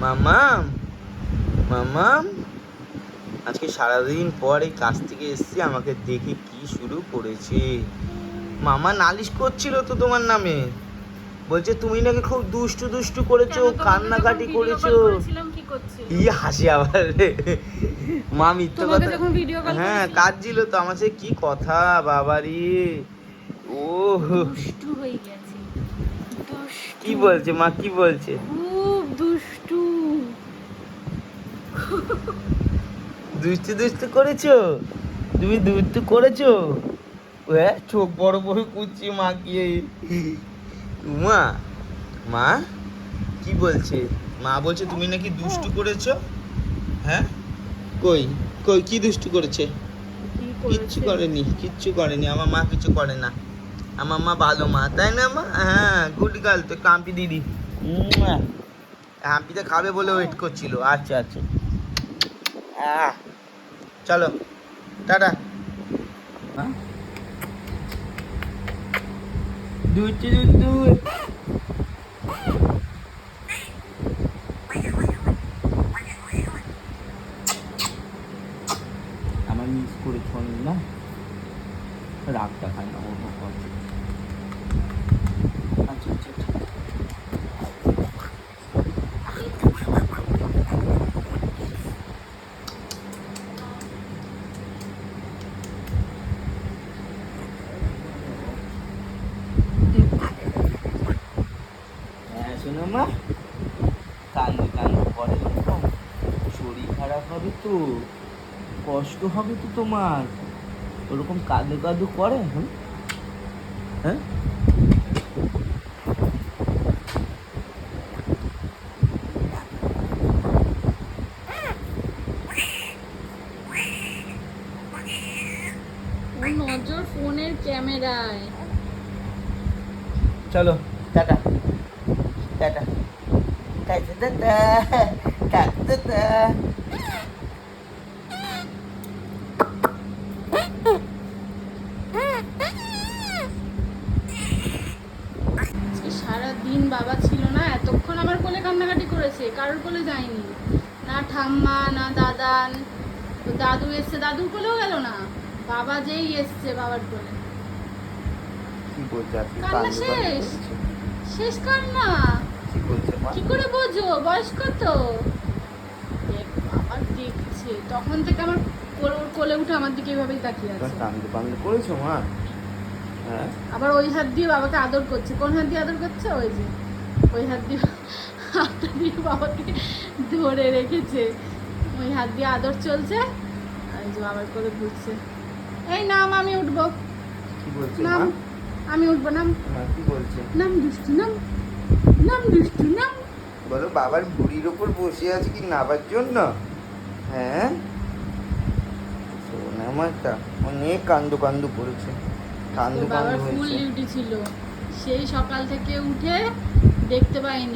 মামাম মামাম আজকে সারাদিন পর এই কাজ থেকে এসছি, আমাকে দেখে কি শুরু করেছে। মামা নালিশ করছিল তো তোমার নামে, বলছে তুমি নাকি খুব দুষ্টু দুষ্টু করেছো, কান্নাকাটি করেছো। কি হাসি আবার রে মা, মিথ্যে কথা। হ্যাঁ কাঁদছিল তো আমার সাথে, কি কথা বাবারি। ও দুষ্টু হয়ে গেছে, কি বলছে মা, কি বলছে? খুব দুষ্টু। দুষ্টু দুষ্টু করেছো তুমি, দুষ্টু করেছো। হ্যাঁ চোখ বড় বড় করছি মা, কি মা মা কি বলছে? মা বলছে তুমি নাকি দুষ্টু করেছো। হ্যাঁ কই কই কি দুষ্টু করেছে? কিচ্ছু করেনি, কিচ্ছু করেনি। আমার মা কিছু করে না, আমার মা ভালো মা, তাই না মা? হ্যাঁ গুড গার্ল। তো কাম্পি দিদি হাম্পিতে খাবে বলে ওয়েট করছিল। আচ্ছা আচ্ছা, চলো টাটা। দুষ্টু দুষ্টু আমার মিস করেছ না, রাগ দেখায় না ওর উপর। আচ্ছা আচ্ছা আচ্ছা। হ্যাঁ শোনো মা, কান্দু কান্দু করে এরকম, শরীর খারাপ হবে তো, কষ্ট হবে তো তোমার, ওরকম কাঁদু কাঁদু করে। হ্যাঁ ওর নজর ফোনের ক্যামেরায়। চলো tata tata tata tata tata. সারা দিন বাবা ছিল না, এতক্ষণ আমার কোলে কান্নাকাটি করেছে, কারোর কোলে যায়নি। না ঠাম্মা না দাদান, তো দাদু এসছে, দাদুর কোলেও গেল না। বাবা যেই এসছে বাবার কোলে কি বলছে আজকে? কান্না শেষ, শেষ কান্না। কি বলছে মা? কি করে বোঝো, বয়স কত? দেখ বাবা দেখছে, তখন থেকে আমার ওর কোলে উঠে আমার দিকে এভাবেই তাকিয়ে আছে। কান্দু কান্দু করেছো মা? হ্যাঁ আবার ওই হাত দিয়ে বাবাকে আদর করছে। কোন হাত দিয়ে আদর করছে? ওই যে ওই হাত দিয়ে, হাতটা দিয়ে বাবাকে ধরে রেখেছে, ওই হাত দিয়ে আদর চলছে। আর এই যে বাবার করে ঘুরছে। এই নাম, আমি উঠবো। কি বলছে নাম, মা? আমি উঠবো। নাম, হ্যাঁ কি বলছে? নাম দুষ্টু, নাম, নাম দুষ্টু, নাম। বলো বাবার বুড়ির ওপর বসে আছে কি নাবার জন্য? হ্যাঁ শোনা মাটা অনেক কান্দু কান্দু করেছে, কান্দু বাবার কান্দু ফুল হয়েছে। ডিউটি ছিল, সেই সকাল থেকে উঠে দেখতে পাইনি।